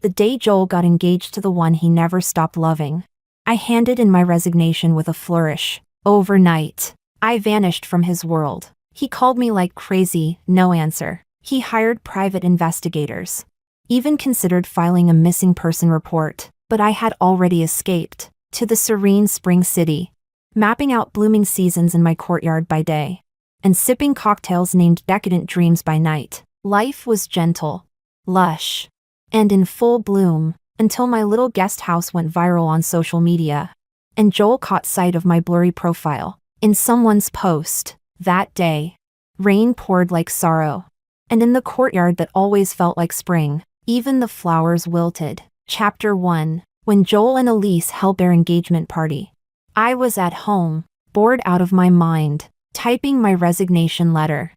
the day Joel got engaged to the one he never stopped loving. I handed in my resignation with a flourish. Overnight, I vanished from his world. He called me like crazy, no answer. He hired private investigators. Even considered filing a missing person report, but I had already escaped to the serene spring city, mapping out blooming seasons in my courtyard by day, and sipping cocktails named Decadent Dreams by night. Life was gentle, lush, and in full bloom, until my little guest house went viral on social media, and Joel caught sight of my blurry profile in someone's post. That day, rain poured like sorrow, and in the courtyard that always felt like spring, even the flowers wilted. Chapter 1. When Joel and Elise held their engagement party. I was at home, bored out of my mind, typing my resignation letter.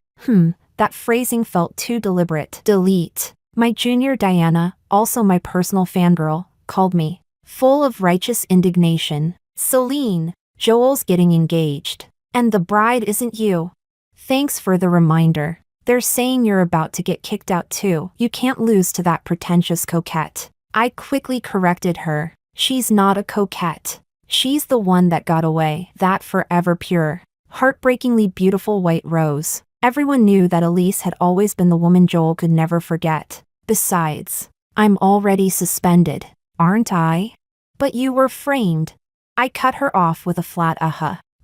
That phrasing felt too deliberate. Delete. My junior Diana, also my personal fangirl, called me, full of righteous indignation. Celine, Joel's getting engaged. And the bride isn't you. Thanks for the reminder. They're saying you're about to get kicked out too. You can't lose to that pretentious coquette. I quickly corrected her. She's not a coquette. She's the one that got away. That forever pure, heartbreakingly beautiful white rose. Everyone knew that Elise had always been the woman Joel could never forget. Besides, I'm already suspended, aren't I? But you were framed. I cut her off with a flat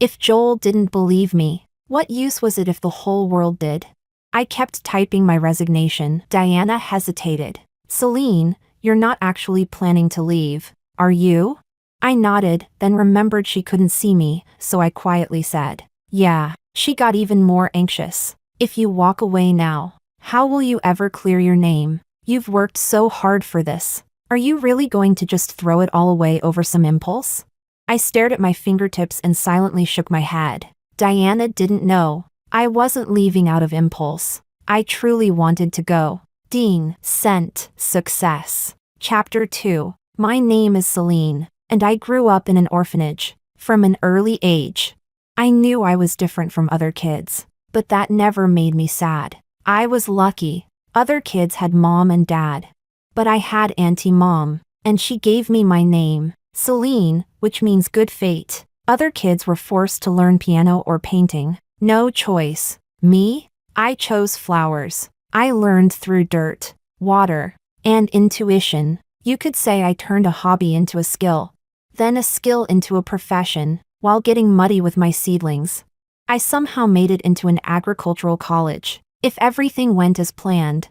If Joel didn't believe me, what use was it if the whole world did? I kept typing my resignation. Diana hesitated. Celine, you're not actually planning to leave, are you? I nodded, then remembered she couldn't see me, so I quietly said, yeah. She got even more anxious. If you walk away now, how will you ever clear your name? You've worked so hard for this. Are you really going to just throw it all away over some impulse? I stared at my fingertips and silently shook my head. Diana didn't know. I wasn't leaving out of impulse. I truly wanted to go. Dean, sent, success. Chapter 2. My name is Celine, and I grew up in an orphanage. From an early age, I knew I was different from other kids, but that never made me sad. I was lucky. Other kids had mom and dad, but I had Auntie Mom, and she gave me my name, Celine, which means good fate. Other kids were forced to learn piano or painting. No choice. Me? I chose flowers. I learned through dirt, water, and intuition. You could say I turned a hobby into a skill, then a skill into a profession, while getting muddy with my seedlings. I somehow made it into an agricultural college. If everything went as planned,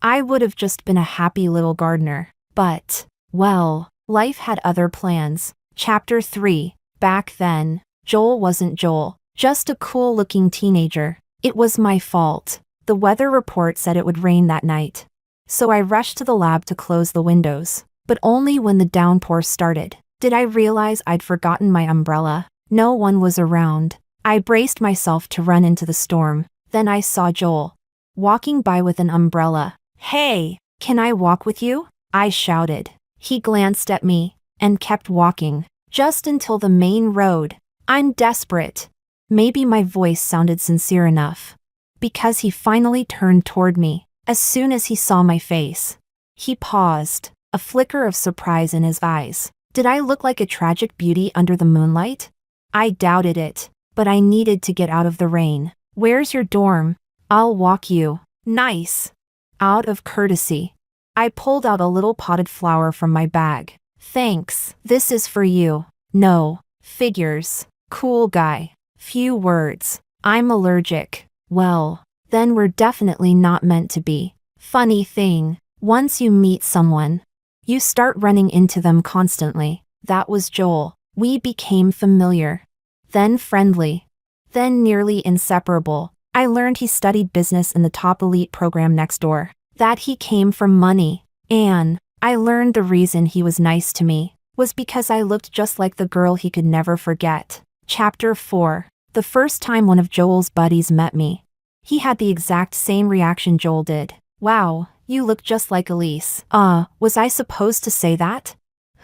I would have just been a happy little gardener. But, well, life had other plans. Chapter 3. Back then, Joel wasn't Joel, just a cool-looking teenager. It was my fault. The weather report said it would rain that night, so I rushed to the lab to close the windows, but only when the downpour started did I realize I'd forgotten my umbrella. No one was around. I braced myself to run into the storm. Then I saw Joel walking by with an umbrella. Hey, can I walk with you? I shouted. He glanced at me and kept walking, just until the main road. I'm desperate. Maybe my voice sounded sincere enough, because he finally turned toward me. As soon as he saw my face, he paused, a flicker of surprise in his eyes. Did I look like a tragic beauty under the moonlight? I doubted it, but I needed to get out of the rain. Where's your dorm? I'll walk you. Nice. Out of courtesy, I pulled out a little potted flower from my bag. Thanks. This is for you. No. Figures. Cool guy. Few words. I'm allergic. Well, then we're definitely not meant to be. Funny thing, once you meet someone, you start running into them constantly. That was Joel. We became familiar, then friendly, then nearly inseparable. I learned he studied business in the top elite program next door, that he came from money, and I learned the reason he was nice to me was because I looked just like the girl he could never forget. Chapter 4. The first time one of Joel's buddies met me, he had the exact same reaction Joel did. Wow, you look just like Elise. Was I supposed to say that?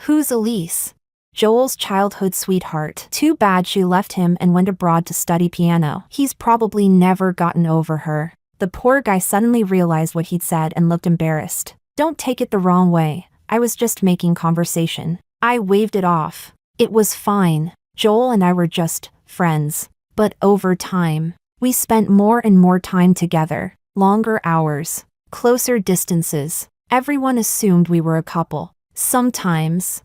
Who's Elise? Joel's childhood sweetheart. Too bad she left him and went abroad to study piano. He's probably never gotten over her. The poor guy suddenly realized what he'd said and looked embarrassed. Don't take it the wrong way. I was just making conversation. I waved it off. It was fine. Joel and I were just friends. But over time, we spent more and more time together. Longer hours. Closer distances. Everyone assumed we were a couple. Sometimes.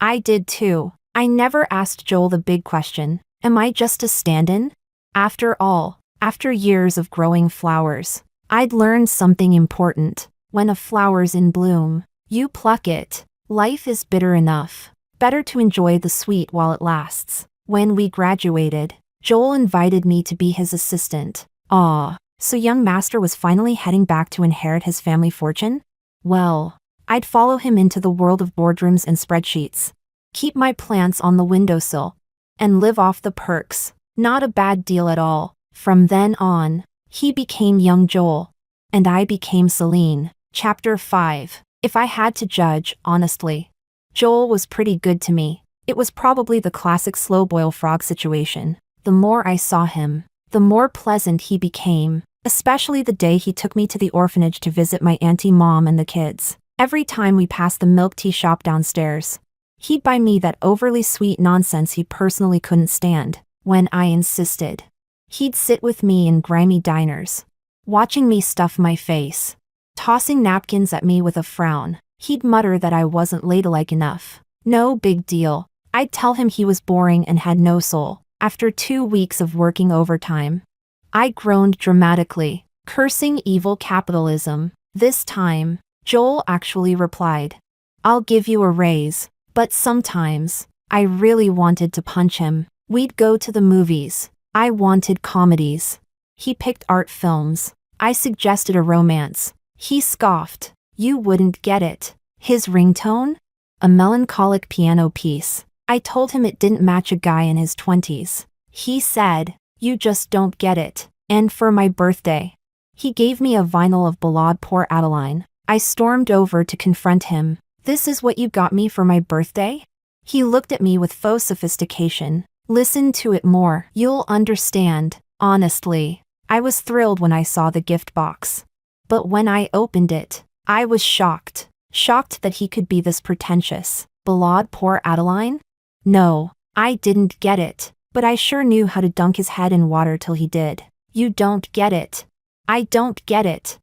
I did too. I never asked Joel the big question. Am I just a stand-in? After all, after years of growing flowers, I'd learned something important. When a flower's in bloom, you pluck it. Life is bitter enough. Better to enjoy the sweet while it lasts. When we graduated, Joel invited me to be his assistant. Ah, so young master was finally heading back to inherit his family fortune? Well, I'd follow him into the world of boardrooms and spreadsheets. Keep my plants on the windowsill. And live off the perks. Not a bad deal at all. From then on, he became young Joel. And I became Celine. Chapter 5. If I had to judge, honestly, Joel was pretty good to me. It was probably the classic slow-boil frog situation. The more I saw him, the more pleasant he became, especially the day he took me to the orphanage to visit my auntie Mom and the kids. Every time we passed the milk tea shop downstairs, he'd buy me that overly sweet nonsense he personally couldn't stand. When I insisted, he'd sit with me in grimy diners, watching me stuff my face, tossing napkins at me with a frown. He'd mutter that I wasn't ladylike enough. No big deal. I'd tell him he was boring and had no soul. After 2 weeks of working overtime, I groaned dramatically, cursing evil capitalism. This time, Joel actually replied, "I'll give you a raise." But sometimes, I really wanted to punch him. We'd go to the movies. I wanted comedies. He picked art films. I suggested a romance. He scoffed. You wouldn't get it. His ringtone? A melancholic piano piece. I told him it didn't match a guy in his 20s. He said, "You just don't get it." And for my birthday, he gave me a vinyl of Ballade pour Adeline. I stormed over to confront him. "This is what you got me for my birthday?" He looked at me with faux sophistication. "Listen to it more. You'll understand." Honestly, I was thrilled when I saw the gift box. But when I opened it, I was shocked. Shocked that he could be this pretentious. Ballade pour Adeline? No, I didn't get it, but I sure knew how to dunk his head in water till he did. You don't get it. I don't get it.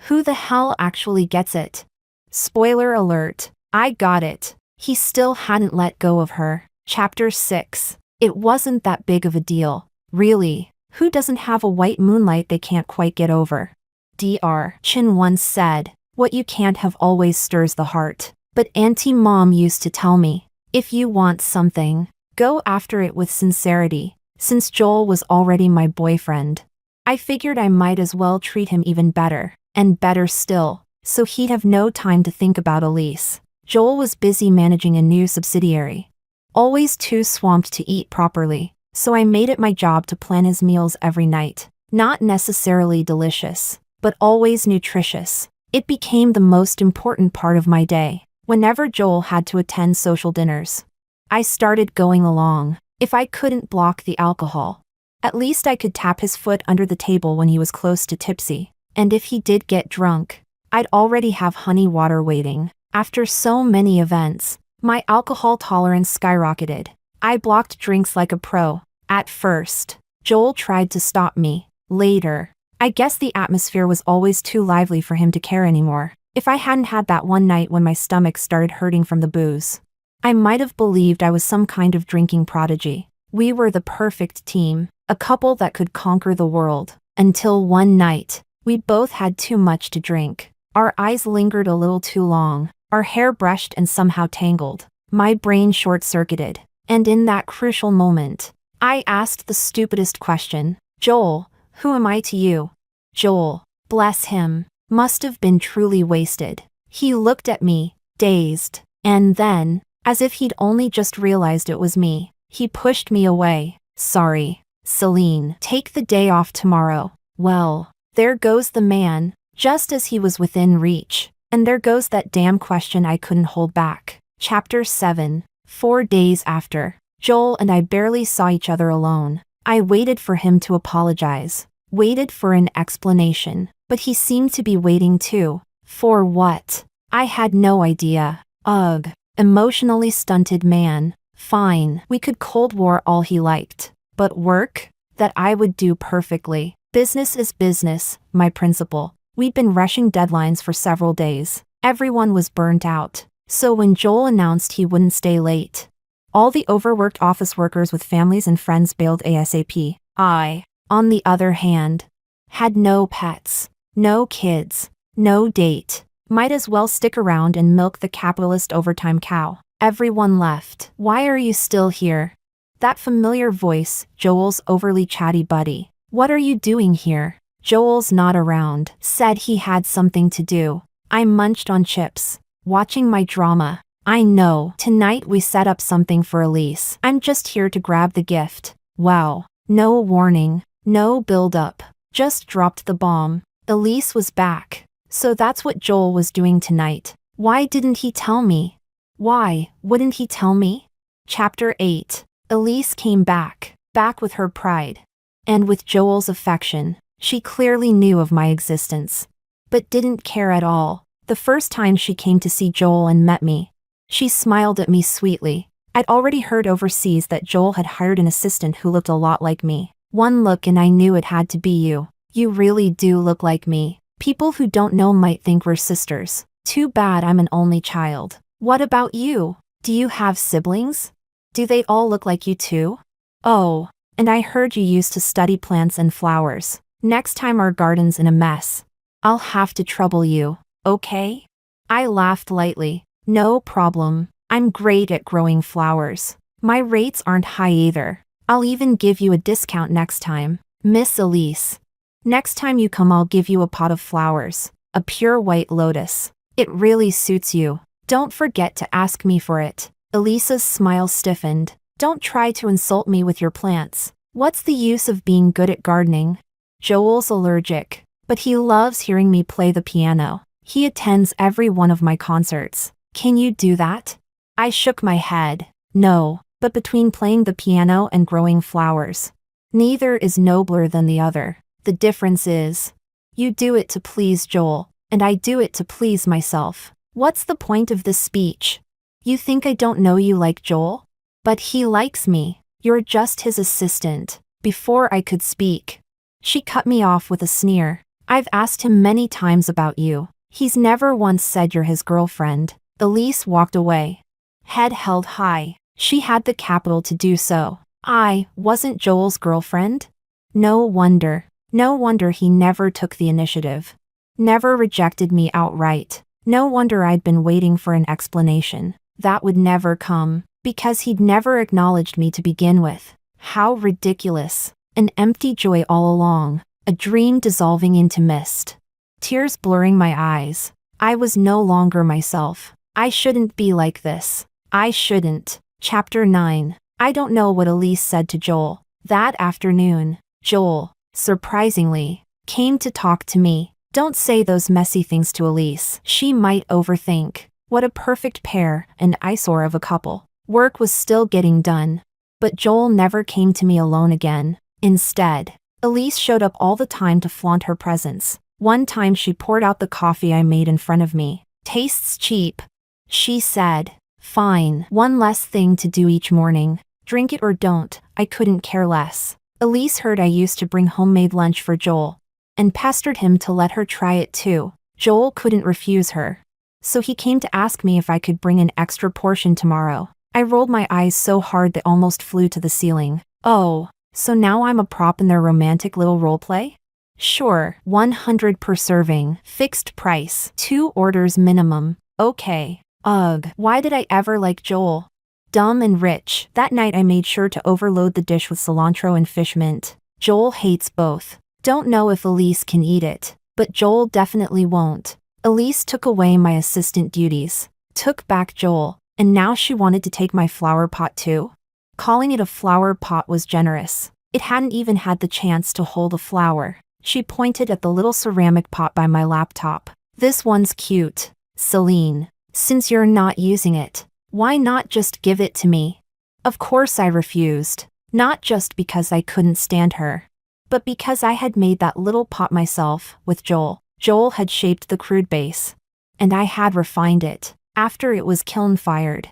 Who the hell actually gets it? Spoiler alert, I got it. He still hadn't let go of her. Chapter 6. It wasn't that big of a deal. Really, who doesn't have a white moonlight they can't quite get over? Dr. Chin once said, "What you can't have always stirs the heart." But Auntie Mom used to tell me, if you want something, go after it with sincerity. Since Joel was already my boyfriend, I figured I might as well treat him even better, and better still, so he'd have no time to think about Elise. Joel was busy managing a new subsidiary. Always too swamped to eat properly, so I made it my job to plan his meals every night. Not necessarily delicious, but always nutritious. It became the most important part of my day. Whenever Joel had to attend social dinners, I started going along. If I couldn't block the alcohol, at least I could tap his foot under the table when he was close to tipsy. And if he did get drunk, I'd already have honey water waiting. After so many events, my alcohol tolerance skyrocketed. I blocked drinks like a pro. At first, Joel tried to stop me. Later, I guess the atmosphere was always too lively for him to care anymore. If I hadn't had that one night when my stomach started hurting from the booze, I might have believed I was some kind of drinking prodigy. We were the perfect team, a couple that could conquer the world. Until one night, we both had too much to drink. Our eyes lingered a little too long, our hair brushed and somehow tangled. My brain short-circuited, and in that crucial moment, I asked the stupidest question. "Joel, who am I to you?" Joel, bless him, must have been truly wasted. He looked at me, dazed, and then, as if he'd only just realized it was me, he pushed me away. "Sorry, Celine, take the day off tomorrow." Well, there goes the man, just as he was within reach, and there goes that damn question I couldn't hold back. Chapter 7. 4 days after, Joel and I barely saw each other alone. I waited for him to apologize, waited for an explanation, but he seemed to be waiting too. For what? I had no idea. Ugh. Emotionally stunted man. Fine, we could Cold War all he liked. But work? That I would do perfectly. Business is business, my principal. We'd been rushing deadlines for several days. Everyone was burnt out. So when Joel announced he wouldn't stay late, all the overworked office workers with families and friends bailed ASAP. I, on the other hand, had no pets, no kids, no date. Might as well stick around and milk the capitalist overtime cow. Everyone left. Why are you still here? That familiar voice, Joel's overly chatty buddy. What are you doing here? Joel's not around. Said he had something to do. I munched on chips, watching my drama. I know. Tonight we set up something for Elise. I'm just here to grab the gift. Wow. No warning. No build-up. Just dropped the bomb. Elise was back. So that's what Joel was doing tonight. Why didn't he tell me? Why wouldn't he tell me? Chapter 8. Elise came back with her pride. And with Joel's affection. She clearly knew of my existence. But didn't care at all. The first time she came to see Joel and met me, she smiled at me sweetly. I'd already heard overseas that Joel had hired an assistant who looked a lot like me. One look and I knew it had to be you. You really do look like me. People who don't know might think we're sisters. Too bad I'm an only child. What about you? Do you have siblings? Do they all look like you too? Oh, and I heard you used to study plants and flowers. Next time our garden's in a mess, I'll have to trouble you, okay? I laughed lightly. No problem. I'm great at growing flowers. My rates aren't high either. I'll even give you a discount next time, Miss Elise. Next time you come I'll give you a pot of flowers, a pure white lotus. It really suits you. Don't forget to ask me for it. Elisa's smile stiffened. Don't try to insult me with your plants. What's the use of being good at gardening? Joel's allergic, but he loves hearing me play the piano. He attends every one of my concerts. Can you do that? I shook my head. No, but between playing the piano and growing flowers, neither is nobler than the other. The difference is, you do it to please Joel, and I do it to please myself. What's the point of this speech? You think I don't know you like Joel? But he likes me. You're just his assistant. Before I could speak, she cut me off with a sneer. I've asked him many times about you. He's never once said you're his girlfriend. Elise walked away, head held high. She had the capital to do so. I wasn't Joel's girlfriend? No wonder. No wonder he never took the initiative. Never rejected me outright. No wonder I'd been waiting for an explanation. That would never come, because he'd never acknowledged me to begin with. How ridiculous. An empty joy all along. A dream dissolving into mist. Tears blurring my eyes. I was no longer myself. I shouldn't be like this. I shouldn't. Chapter 9. I don't know what Elise said to Joel. That afternoon, Joel, surprisingly, came to talk to me. Don't say those messy things to Elise. She might overthink. What a perfect pair, an eyesore of a couple. Work was still getting done. But Joel never came to me alone again. Instead, Elise showed up all the time to flaunt her presence. One time she poured out the coffee I made in front of me. Tastes cheap, she said. Fine. One less thing to do each morning. Drink it or don't, I couldn't care less. Elise heard I used to bring homemade lunch for Joel, and pestered him to let her try it too. Joel couldn't refuse her. So he came to ask me if I could bring an extra portion tomorrow. I rolled my eyes so hard they almost flew to the ceiling. Oh, so now I'm a prop in their romantic little roleplay? Sure, 100 per serving, fixed price, 2 orders minimum. Okay. Ugh, why did I ever like Joel? Dumb and rich. That night I made sure to overload the dish with cilantro and fish mint. Joel hates both. Don't know if Elise can eat it, but Joel definitely won't. Elise took away my assistant duties, took back Joel, and now she wanted to take my flower pot too? Calling it a flower pot was generous. It hadn't even had the chance to hold a flower. She pointed at the little ceramic pot by my laptop. This one's cute, Celine. Since you're not using it, why not just give it to me? Of course I refused. Not just because I couldn't stand her, but because I had made that little pot myself, with Joel. Joel had shaped the crude base. and I had refined it after it was kiln fired.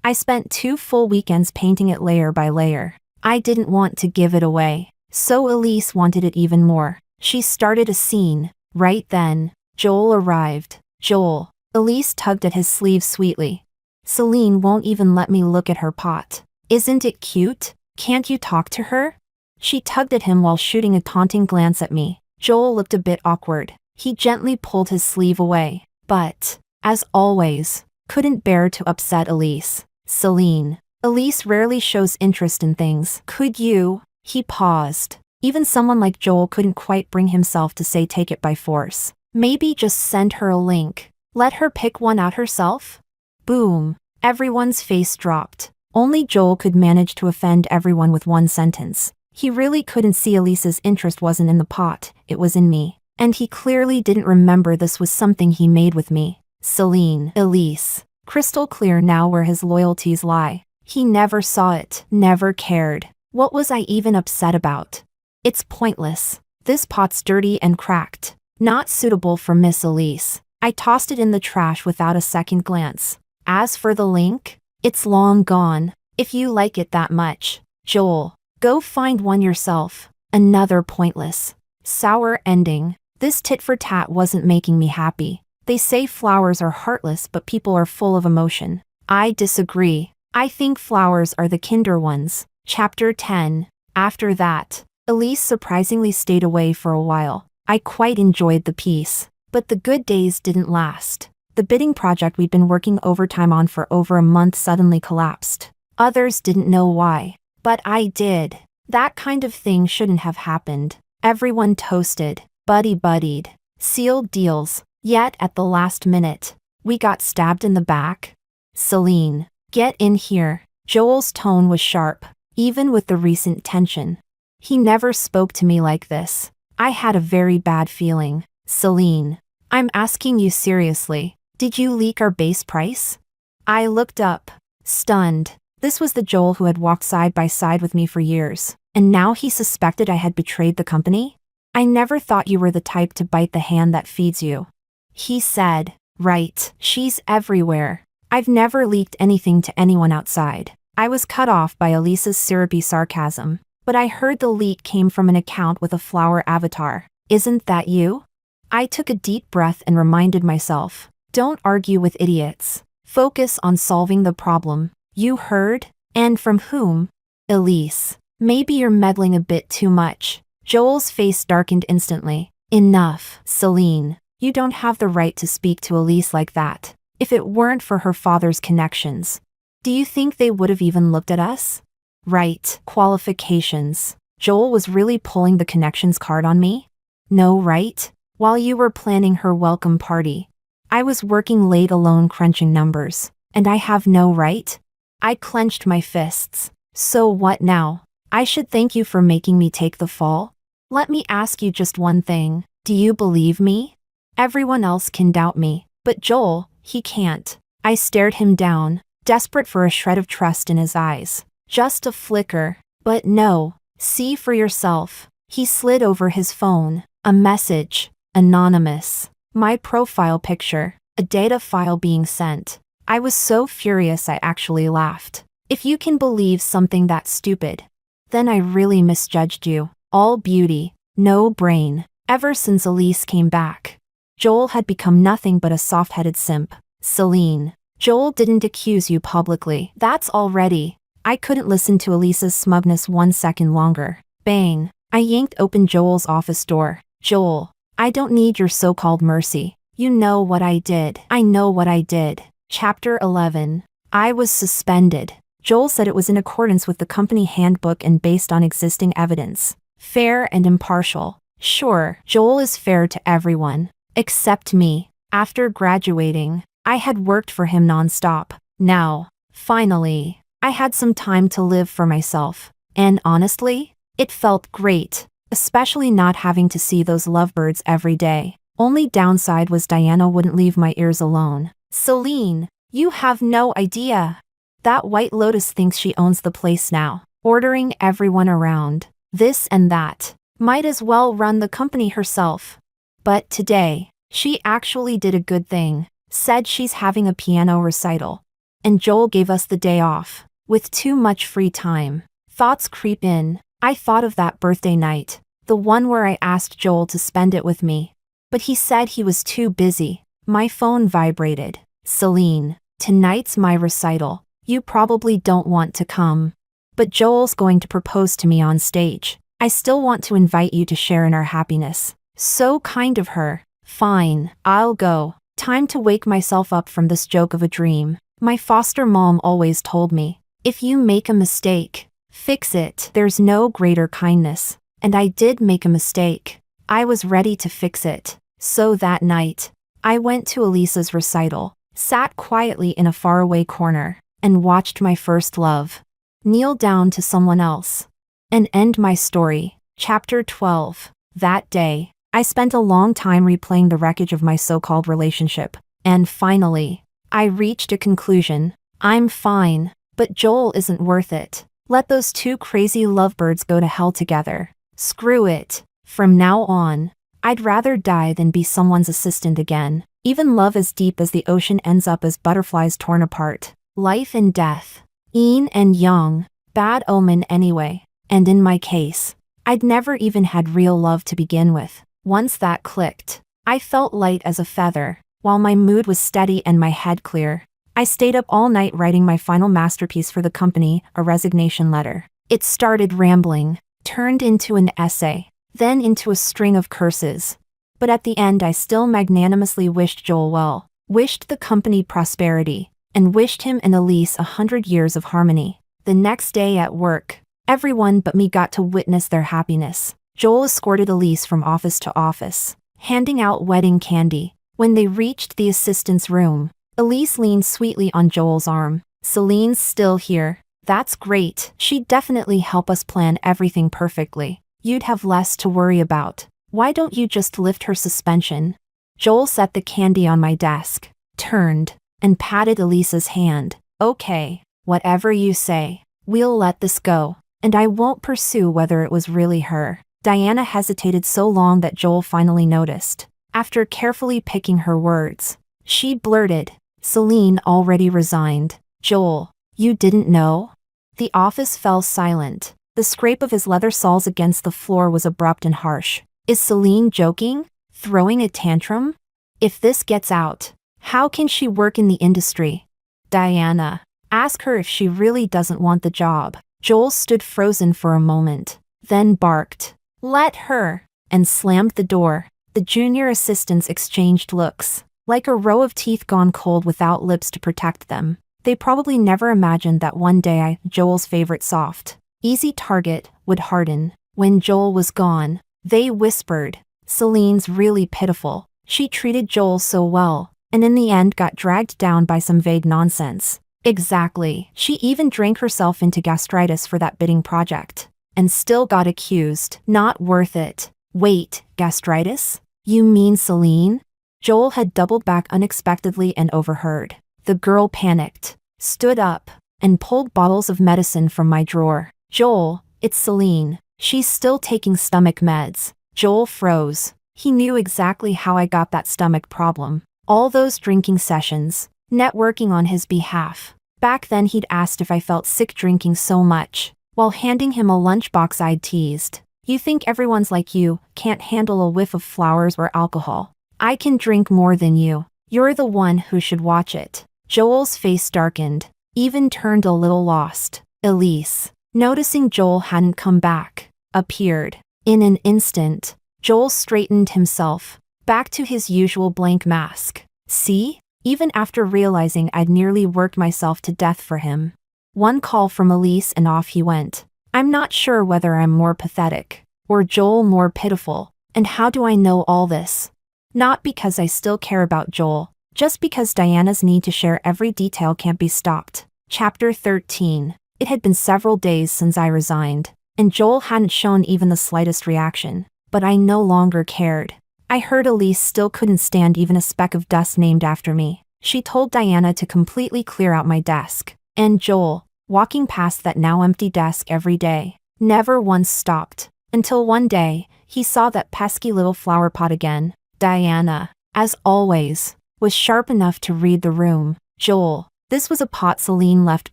I spent 2 full weekends painting it layer by layer. I didn't want to give it away, so Elise wanted it even more. She started a scene. Right then, Joel arrived. Joel. Elise tugged at his sleeve sweetly. Celine won't even let me look at her pot. Isn't it cute? Can't you talk to her? She tugged at him while shooting a taunting glance at me. Joel looked a bit awkward. He gently pulled his sleeve away, but, as always, couldn't bear to upset Elise. Celine. Elise rarely shows interest in things. Could you? He paused. Even someone like Joel couldn't quite bring himself to say take it by force. Maybe just send her a link. Let her pick one out herself? Boom. Everyone's face dropped. Only Joel could manage to offend everyone with one sentence. He really couldn't see Elise's interest wasn't in the pot, it was in me. And he clearly didn't remember this was something he made with me. Celine. Elise. Crystal clear now where his loyalties lie. He never saw it, never cared. What was I even upset about? It's pointless. This pot's dirty and cracked. Not suitable for Miss Elise. I tossed it in the trash without a second glance. As for the link, it's long gone. If you like it that much, Joel, go find one yourself. Another pointless, sour ending. This tit-for-tat wasn't making me happy. They say flowers are heartless but people are full of emotion. I disagree. I think flowers are the kinder ones. Chapter 10. After that, Elise surprisingly stayed away for a while. I quite enjoyed the piece. But the good days didn't last. The bidding project we'd been working overtime on for over a month suddenly collapsed. Others didn't know why, but I did. That kind of thing shouldn't have happened. Everyone toasted, buddy-buddied, sealed deals, yet at the last minute, we got stabbed in the back. Celine, get in here. Joel's tone was sharp, even with the recent tension. He never spoke to me like this. I had a very bad feeling. Celine, I'm asking you seriously. Did you leak our base price? I looked up, stunned. This was the Joel who had walked side by side with me for years, and now he suspected I had betrayed the company? I never thought you were the type to bite the hand that feeds you. He said, right, she's everywhere. I've never leaked anything to anyone outside. I was cut off by Elise's syrupy sarcasm, but I heard the leak came from an account with a flower avatar. Isn't that you? I took a deep breath and reminded myself, don't argue with idiots. Focus on solving the problem. You heard? And from whom? Elise. Maybe you're meddling a bit too much. Joel's face darkened instantly. Enough, Celine. You don't have the right to speak to Elise like that. If it weren't for her father's connections, do you think they would have even looked at us? Right, qualifications. Joel was really pulling the connections card on me? No, right? While you were planning her welcome party, I was working late alone crunching numbers, and I have no right? I clenched my fists. So what now? I should thank you for making me take the fall? Let me ask you just one thing. Do you believe me? Everyone else can doubt me, but Joel, he can't. I stared him down, desperate for a shred of trust in his eyes. Just a flicker. But no. See for yourself. He slid over his phone. A message. Anonymous. My profile picture. A data file being sent. I was so furious I actually laughed. If you can believe something that stupid, then I really misjudged you. All beauty, no brain. Ever since Elise came back, Joel had become nothing but a soft-headed simp. Celine, Joel didn't accuse you publicly. That's already. I couldn't listen to Elise's smugness 1 second longer. Bang. I yanked open Joel's office door. Joel, I don't need your so-called mercy. You know what I did. I know what I did. Chapter 11. I was suspended. Joel said it was in accordance with the company handbook and based on existing evidence. Fair and impartial. Sure, Joel is fair to everyone. Except me. After graduating, I had worked for him non-stop. Now, finally, I had some time to live for myself. And honestly, it felt great. Especially not having to see those lovebirds every day. Only downside was Diana wouldn't leave my ears alone. Celine, you have no idea. That White Lotus thinks she owns the place now, ordering everyone around. This and that. Might as well run the company herself. But today, she actually did a good thing. said she's having a piano recital. And Joel gave us the day off. With too much free time, thoughts creep in. I thought of that birthday night, the one where I asked Joel to spend it with me. But he said he was too busy. My phone vibrated. Celine, tonight's my recital. You probably don't want to come. But Joel's going to propose to me on stage. I still want to invite you to share in our happiness. So kind of her. Fine, I'll go. Time to wake myself up from this joke of a dream. My foster mom always told me, if you make a mistake, fix it. There's no greater kindness. And I did make a mistake. I was ready to fix it. So that night, I went to Elisa's recital, sat quietly in a faraway corner, and watched my first love kneel down to someone else. And end my story. Chapter 12. That day, I spent a long time replaying the wreckage of my so-called relationship. And finally, I reached a conclusion. I'm fine, but Joel isn't worth it. Let those two crazy lovebirds go to hell together. Screw it. From now on, I'd rather die than be someone's assistant again. Even love as deep as the ocean ends up as butterflies torn apart. Life and death. Yin and yang. Bad omen anyway. And in my case, I'd never even had real love to begin with. Once that clicked, I felt light as a feather. While my mood was steady and my head clear, I stayed up all night writing my final masterpiece for the company, a resignation letter. It started rambling, turned into an essay, then into a string of curses. But at the end I still magnanimously wished Joel well, wished the company prosperity, and wished him and Elise 100 years of harmony. The next day at work, everyone but me got to witness their happiness. Joel escorted Elise from office to office, handing out wedding candy. When they reached the assistant's room, Elise leaned sweetly on Joel's arm. Celine's still here. That's great. She'd definitely help us plan everything perfectly. You'd have less to worry about. Why don't you just lift her suspension? Joel set the candy on my desk, turned, and patted Elisa's hand. Okay, whatever you say. We'll let this go, and I won't pursue whether it was really her. Diana hesitated so long that Joel finally noticed. After carefully picking her words, she blurted, Celine already resigned. Joel, you didn't know? The office fell silent. The scrape of his leather soles against the floor was abrupt and harsh. Is Celine joking? Throwing a tantrum? If this gets out, how can she work in the industry? Diana, ask her if she really doesn't want the job. Joel stood frozen for a moment, then barked, Let her, and slammed the door. The junior assistants exchanged looks, like a row of teeth gone cold without lips to protect them. They probably never imagined that one day I, Joel's favorite soft, easy target, would harden. When Joel was gone, they whispered, Celine's really pitiful. She treated Joel so well, and in the end got dragged down by some vague nonsense. Exactly. She even drank herself into gastritis for that bidding project. And still got accused. Not worth it. Wait, gastritis? You mean Celine? Joel had doubled back unexpectedly and overheard. The girl panicked, stood up, and pulled bottles of medicine from my drawer. Joel, it's Celine. She's still taking stomach meds. Joel froze. He knew exactly how I got that stomach problem. All those drinking sessions, networking on his behalf. Back then he'd asked if I felt sick drinking so much. While handing him a lunchbox I'd teased, You think everyone's like you, can't handle a whiff of flowers or alcohol. I can drink more than you. You're the one who should watch it. Joel's face darkened, even turned a little lost. Elise, noticing Joel hadn't come back, appeared. In an instant, Joel straightened himself, back to his usual blank mask. See? Even after realizing I'd nearly worked myself to death for him. One call from Elise and off he went. I'm not sure whether I'm more pathetic, or Joel more pitiful. And how do I know all this? Not because I still care about Joel, just because Diana's need to share every detail can't be stopped. Chapter 13. It had been several days since I resigned, and Joel hadn't shown even the slightest reaction. But I no longer cared. I heard Elise still couldn't stand even a speck of dust named after me. She told Diana to completely clear out my desk. And Joel, walking past that now empty desk every day, never once stopped. Until one day, he saw that pesky little flower pot again. Diana, as always, was sharp enough to read the room. Joel. This was a pot Celine left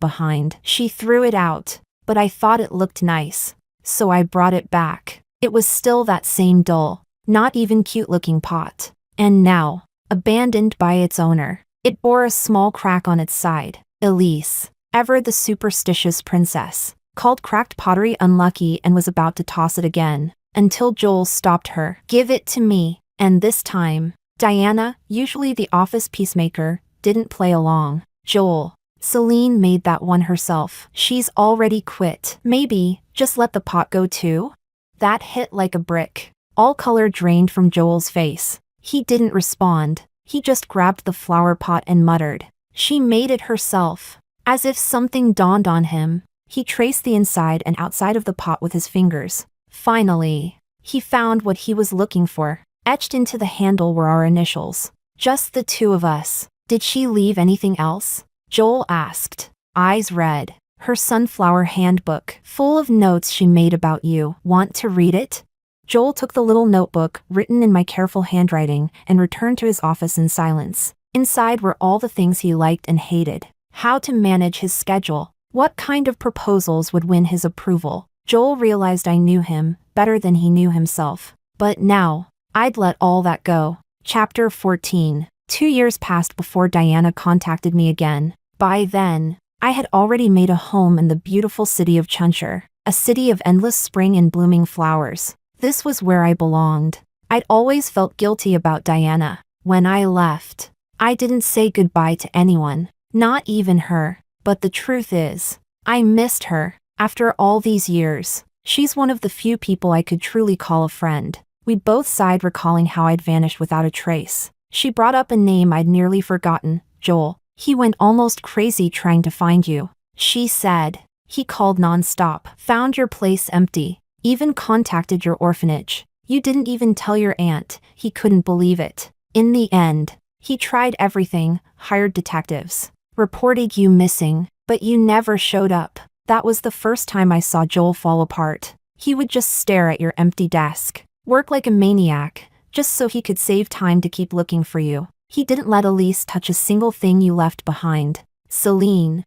behind. She threw it out, but I thought it looked nice, so I brought it back. It was still that same dull, not even cute-looking pot. And now, abandoned by its owner, it bore a small crack on its side. Elise, ever the superstitious princess, called cracked pottery unlucky and was about to toss it again, until Joel stopped her. Give it to me. And this time, Diana, usually the office peacemaker, didn't play along. Joel, Celine made that one herself. She's already quit. Maybe, just let the pot go too? That hit like a brick. All color drained from Joel's face. He didn't respond. He just grabbed the flower pot and muttered, "She made it herself." As if something dawned on him, he traced the inside and outside of the pot with his fingers. Finally, he found what he was looking for. Etched into the handle were our initials. Just the two of us. Did she leave anything else? Joel asked, eyes red. Her sunflower handbook, full of notes she made about you. Want to read it? Joel took the little notebook, written in my careful handwriting, and returned to his office in silence. Inside were all the things he liked and hated. How to manage his schedule. What kind of proposals would win his approval. Joel realized I knew him better than he knew himself. But now, I'd let all that go. Chapter 14. 2 years passed before Diana contacted me again. By then, I had already made a home in the beautiful city of Chuncher, a city of endless spring and blooming flowers. This was where I belonged. I'd always felt guilty about Diana. When I left, I didn't say goodbye to anyone, not even her. But the truth is, I missed her. After all these years, she's one of the few people I could truly call a friend. We both sighed, recalling how I'd vanished without a trace. She brought up a name I'd nearly forgotten, Joel. He went almost crazy trying to find you. She said. He called nonstop. Found your place empty. Even contacted your orphanage. You didn't even tell your aunt. He couldn't believe it. In the end, he tried everything, hired detectives, reported you missing, but you never showed up. That was the first time I saw Joel fall apart. He would just stare at your empty desk, work like a maniac, just so he could save time to keep looking for you. He didn't let Elise touch a single thing you left behind. Celine.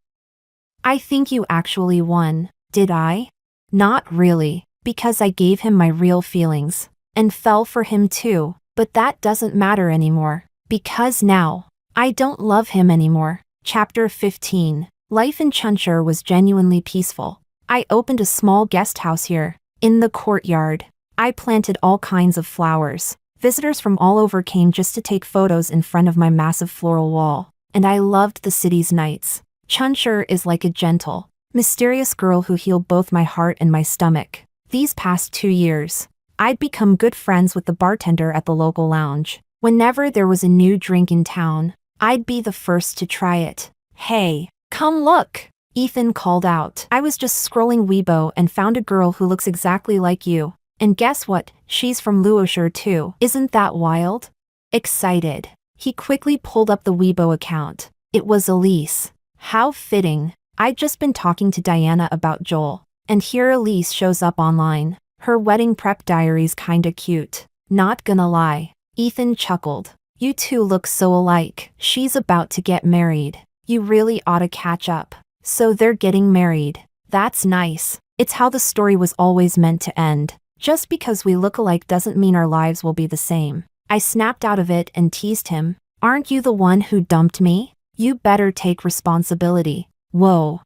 I think you actually won, did I? Not really, because I gave him my real feelings, and fell for him too, but that doesn't matter anymore, because now, I don't love him anymore. Chapter 15. Life in Chuncher was genuinely peaceful. I opened a small guest house here, in the courtyard. I planted all kinds of flowers. Visitors from all over came just to take photos in front of my massive floral wall. And I loved the city's nights. Chuncher is like a gentle, mysterious girl who healed both my heart and my stomach. These past 2 years, I'd become good friends with the bartender at the local lounge. Whenever there was a new drink in town, I'd be the first to try it. Hey, come look, Ethan called out. I was just scrolling Weibo and found a girl who looks exactly like you. And guess what? She's from Luoshire too. Isn't that wild? Excited, he quickly pulled up the Weibo account. It was Elise. How fitting. I'd just been talking to Diana about Joel, and here Elise shows up online. Her wedding prep diary's kinda cute. Not gonna lie. Ethan chuckled. You two look so alike. She's about to get married. You really ought to catch up. So they're getting married. That's nice. It's how the story was always meant to end. Just because we look alike doesn't mean our lives will be the same. I snapped out of it and teased him. Aren't you the one who dumped me? You better take responsibility. Whoa,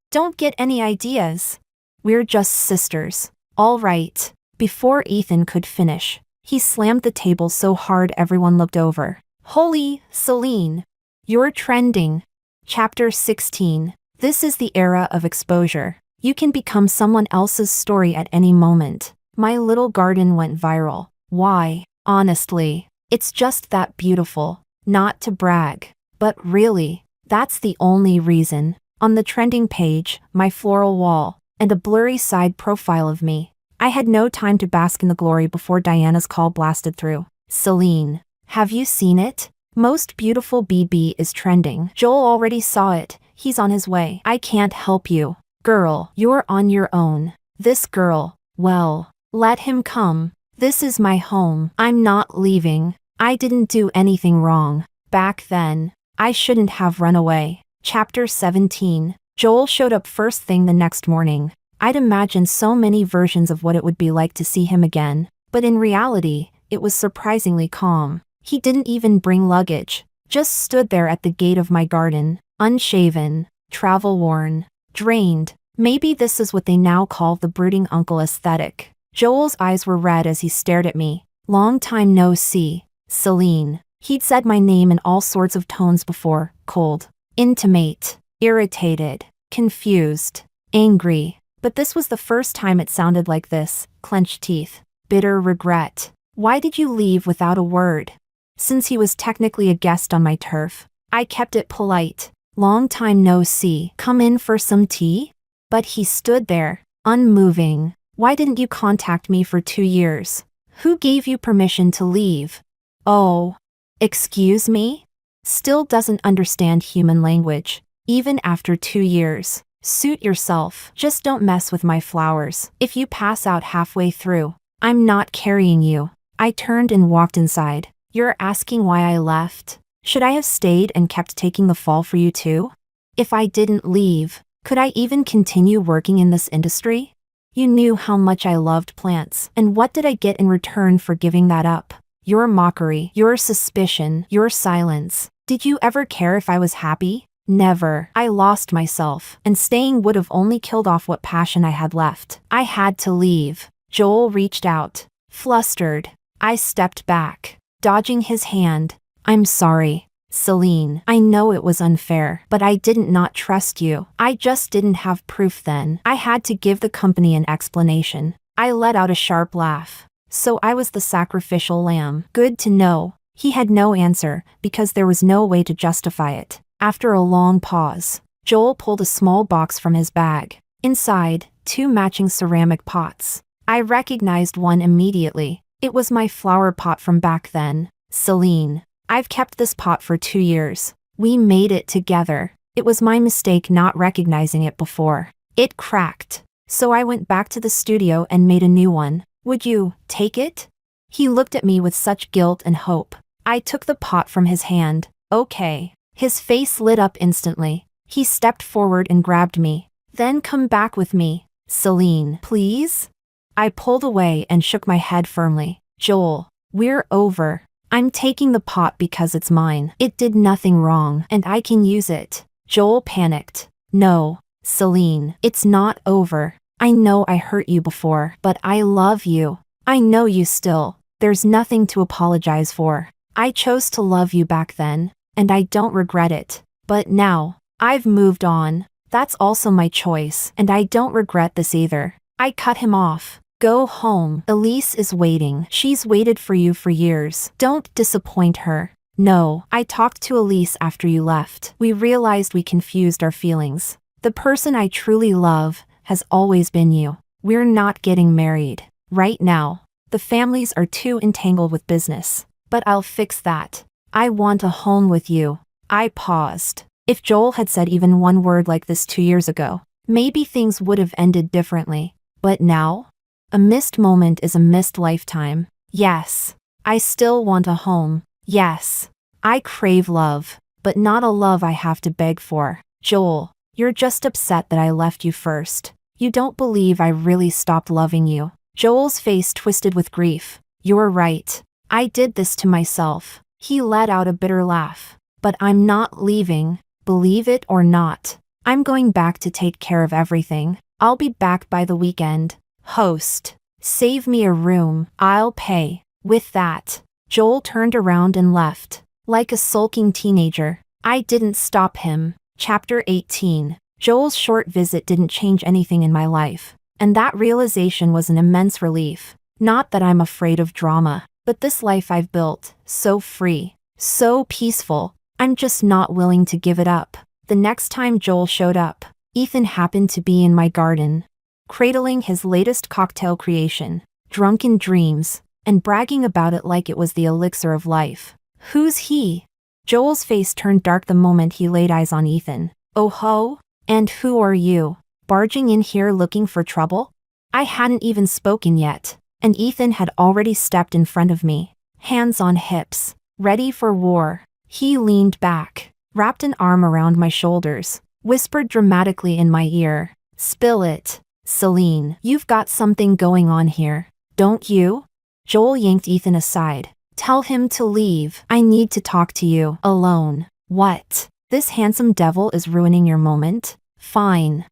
don't get any ideas. We're just sisters. All right. Before Ethan could finish, he slammed the table so hard everyone looked over. Holy, Celine. You're trending. Chapter 16. This is the era of exposure. You can become someone else's story at any moment. My little garden went viral. Why? Honestly, it's just that beautiful. Not to brag, but really, that's the only reason. On the trending page, my floral wall, and a blurry side profile of me. I had no time to bask in the glory before Diana's call blasted through. Celine, have you seen it? Most beautiful BB is trending. Joel already saw it. He's on his way. I can't help you. Girl, you're on your own. This girl, well, let him come. This is my home. I'm not leaving. I didn't do anything wrong. Back then, I shouldn't have run away. Chapter 17. Joel showed up first thing the next morning. I'd imagined so many versions of what it would be like to see him again, but in reality, it was surprisingly calm. He didn't even bring luggage, just stood there at the gate of my garden, unshaven, travel-worn, drained. Maybe this is what they now call the brooding uncle aesthetic. Joel's eyes were red as he stared at me. Long time no see, Celine. He'd said my name in all sorts of tones before: cold, intimate, irritated, confused, angry. But this was the first time it sounded like this: clenched teeth, bitter regret. Why did you leave without a word? Since he was technically a guest on my turf, I kept it polite. Long time no see. Come in for some tea? But he stood there, unmoving. Why didn't you contact me for 2 years? Who gave you permission to leave? Oh, excuse me? Still doesn't understand human language, even after 2 years. Suit yourself. Just don't mess with my flowers. If you pass out halfway through, I'm not carrying you. I turned and walked inside. You're asking why I left? Should I have stayed and kept taking the fall for you too? If I didn't leave, could I even continue working in this industry? You knew how much I loved plants, and what did I get in return for giving that up? Your mockery, your suspicion, your silence. Did you ever care if I was happy? Never. I lost myself, and staying would have only killed off what passion I had left. I had to leave. Joel reached out. Flustered, I stepped back, dodging his hand. I'm sorry, Celine. I know it was unfair, but I didn't not trust you. I just didn't have proof then. I had to give the company an explanation. I let out a sharp laugh. So I was the sacrificial lamb. Good to know. He had no answer, because there was no way to justify it. After a long pause, Joel pulled a small box from his bag. Inside, 2 matching ceramic pots. I recognized one immediately. It was my flower pot from back then. Celine. I've kept this pot for 2 years. We made it together. It was my mistake not recognizing it before. It cracked. So I went back to the studio and made a new one. Would you take it? He looked at me with such guilt and hope. I took the pot from his hand. Okay. His face lit up instantly. He stepped forward and grabbed me. Then come back with me, Celine. Please? I pulled away and shook my head firmly. Joel, we're over. I'm taking the pot because it's mine. It did nothing wrong, and I can use it. Joel panicked. No, Celine, it's not over. I know I hurt you before, but I love you. I know you still. There's nothing to apologize for. I chose to love you back then, and I don't regret it. But now, I've moved on. That's also my choice, and I don't regret this either. I cut him off. Go home. Elise is waiting. She's waited for you for years. Don't disappoint her. No, I talked to Elise after you left. We realized we confused our feelings. The person I truly love has always been you. We're not getting married. Right now. The families are too entangled with business. But I'll fix that. I want a home with you. I paused. If Joel had said even one word like this 2 years ago, maybe things would have ended differently. But now? A missed moment is a missed lifetime. Yes. I still want a home. Yes. I crave love, but not a love I have to beg for. Joel, you're just upset that I left you first. You don't believe I really stopped loving you. Joel's face twisted with grief. You're right. I did this to myself. He let out a bitter laugh. But I'm not leaving, believe it or not. I'm going back to take care of everything. I'll be back by the weekend. Host. Save me a room. I'll pay. With that, Joel turned around and left. Like a sulking teenager. I didn't stop him. Chapter 18. Joel's short visit didn't change anything in my life. And that realization was an immense relief. Not that I'm afraid of drama, but this life I've built, so free, so peaceful, I'm just not willing to give it up. The next time Joel showed up, Ethan happened to be in my garden, cradling his latest cocktail creation, drunken dreams, and bragging about it like it was the elixir of life. Who's he? Joel's face turned dark the moment he laid eyes on Ethan. Oh ho? And who are you? Barging in here looking for trouble? I hadn't even spoken yet, and Ethan had already stepped in front of me, hands on hips, ready for war. He leaned back, wrapped an arm around my shoulders, whispered dramatically in my ear, "Spill it, Celine. You've got something going on here, don't you?" Joel yanked Ethan aside. "Tell him to leave. I need to talk to you, alone." "What? This handsome devil is ruining your moment?" Fine,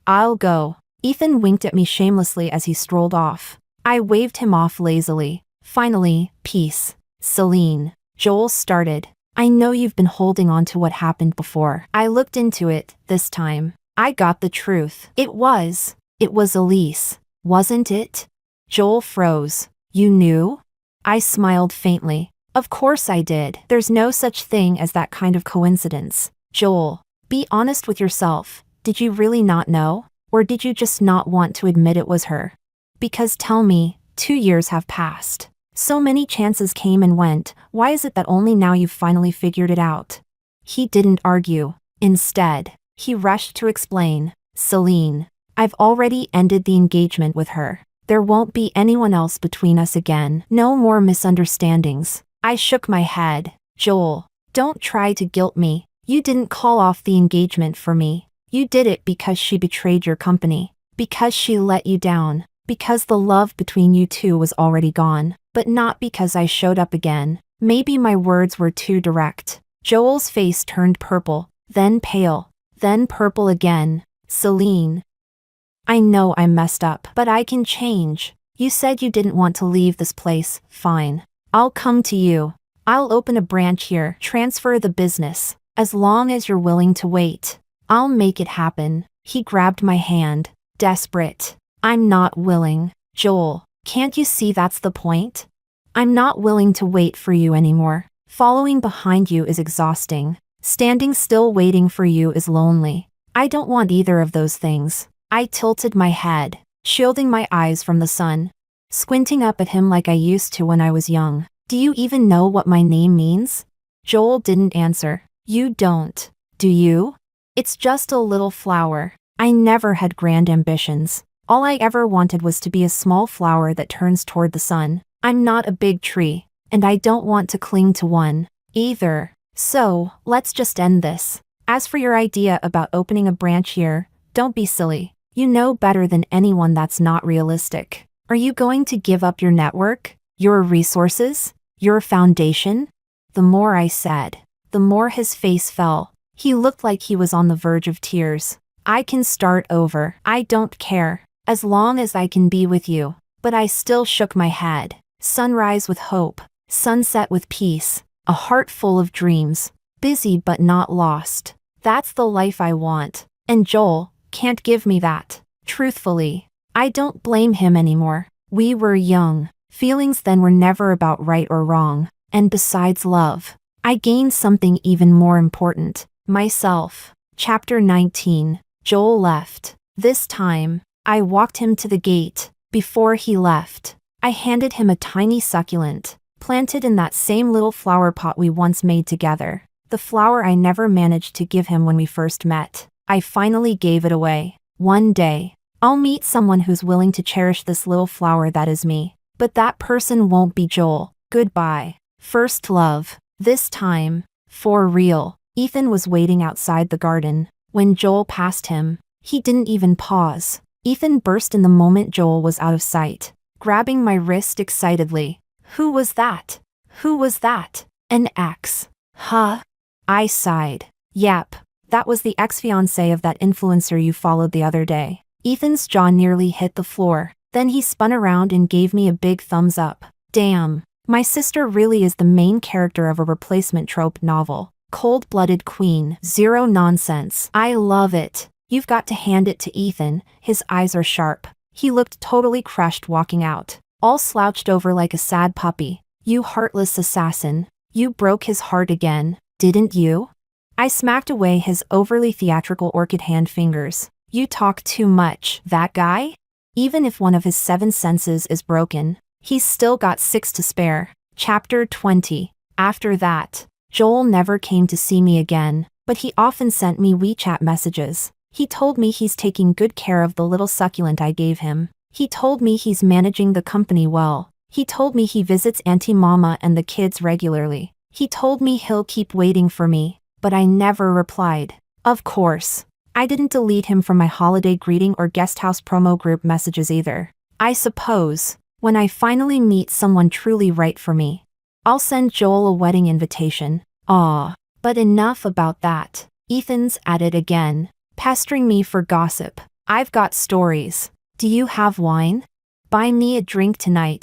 I'll go." Ethan winked at me shamelessly as he strolled off. I waved him off lazily. "Finally, peace, Celine." Joel started. "I know you've been holding on to what happened before." I looked into it, this time. I got the truth. It was Elise, wasn't it? Joel froze. "You knew?" I smiled faintly. "Of course I did. There's no such thing as that kind of coincidence." "Joel, be honest with yourself. Did you really not know? Or did you just not want to admit it was her? Because tell me, 2 years have passed. So many chances came and went. Why is it that only now you've finally figured it out?" He didn't argue. Instead, he rushed to explain. "Celine, I've already ended the engagement with her. There won't be anyone else between us again. No more misunderstandings." I shook my head. "Joel, don't try to guilt me. You didn't call off the engagement for me. You did it because she betrayed your company. Because she let you down. Because the love between you two was already gone. But not because I showed up again." Maybe my words were too direct. Joel's face turned purple, then pale, then purple again. "Celine, I know I messed up, but I can change. You said you didn't want to leave this place. Fine. I'll come to you. I'll open a branch here, transfer the business. As long as you're willing to wait, I'll make it happen." He grabbed my hand, desperate. "I'm not willing. Joel, can't you see that's the point? I'm not willing to wait for you anymore. Following behind you is exhausting. Standing still waiting for you is lonely. I don't want either of those things." I tilted my head, shielding my eyes from the sun, squinting up at him like I used to when I was young. "Do you even know what my name means?" Joel didn't answer. "You don't, do you?" "It's just a little flower. I never had grand ambitions. All I ever wanted was to be a small flower that turns toward the sun. I'm not a big tree, and I don't want to cling to one, either. So, let's just end this. As for your idea about opening a branch here, don't be silly. You know better than anyone that's not realistic. Are you going to give up your network, your resources, your foundation?" The more I said, the more his face fell. He looked like he was on the verge of tears. "I can start over. I don't care. As long as I can be with you." But I still shook my head. Sunrise with hope, sunset with peace, a heart full of dreams, busy but not lost. That's the life I want. And Joel can't give me that. Truthfully, I don't blame him anymore. We were young. Feelings then were never about right or wrong. And besides love, I gained something even more important. Myself. Chapter 19. Joel left. This time, I walked him to the gate. Before he left, I handed him a tiny succulent, planted in that same little flower pot we once made together. The flower I never managed to give him when we first met. I finally gave it away. One day, I'll meet someone who's willing to cherish this little flower that is me. But that person won't be Joel. Goodbye. First love. This time, for real. Ethan was waiting outside the garden. When Joel passed him, he didn't even pause. Ethan burst in the moment Joel was out of sight, grabbing my wrist excitedly. "Who was that? Who was that? An ex? Huh?" I sighed. "Yep, that was the ex-fiancée of that influencer you followed the other day." Ethan's jaw nearly hit the floor. Then he spun around and gave me a big thumbs up. Damn, my sister really is the main character of a replacement trope novel. Cold-blooded queen, zero nonsense. I love it. You've got to hand it to Ethan. His eyes are sharp. He looked totally crushed walking out, all slouched over like a sad puppy. "You heartless assassin. You broke his heart again, didn't you?" I smacked away his overly theatrical orchid hand fingers. "You talk too much. That guy? Even if one of his 7 senses is broken, he's still got 6 to spare." Chapter 20. After that, Joel never came to see me again, but he often sent me WeChat messages. He told me he's taking good care of the little succulent I gave him. He told me he's managing the company well. He told me he visits Auntie Mama and the kids regularly. He told me he'll keep waiting for me, but I never replied. Of course, I didn't delete him from my holiday greeting or guesthouse promo group messages either. I suppose, when I finally meet someone truly right for me, I'll send Joel a wedding invitation. Aw, but enough about that. Ethan's at it again, pestering me for gossip. I've got stories. Do you have wine? Buy me a drink tonight.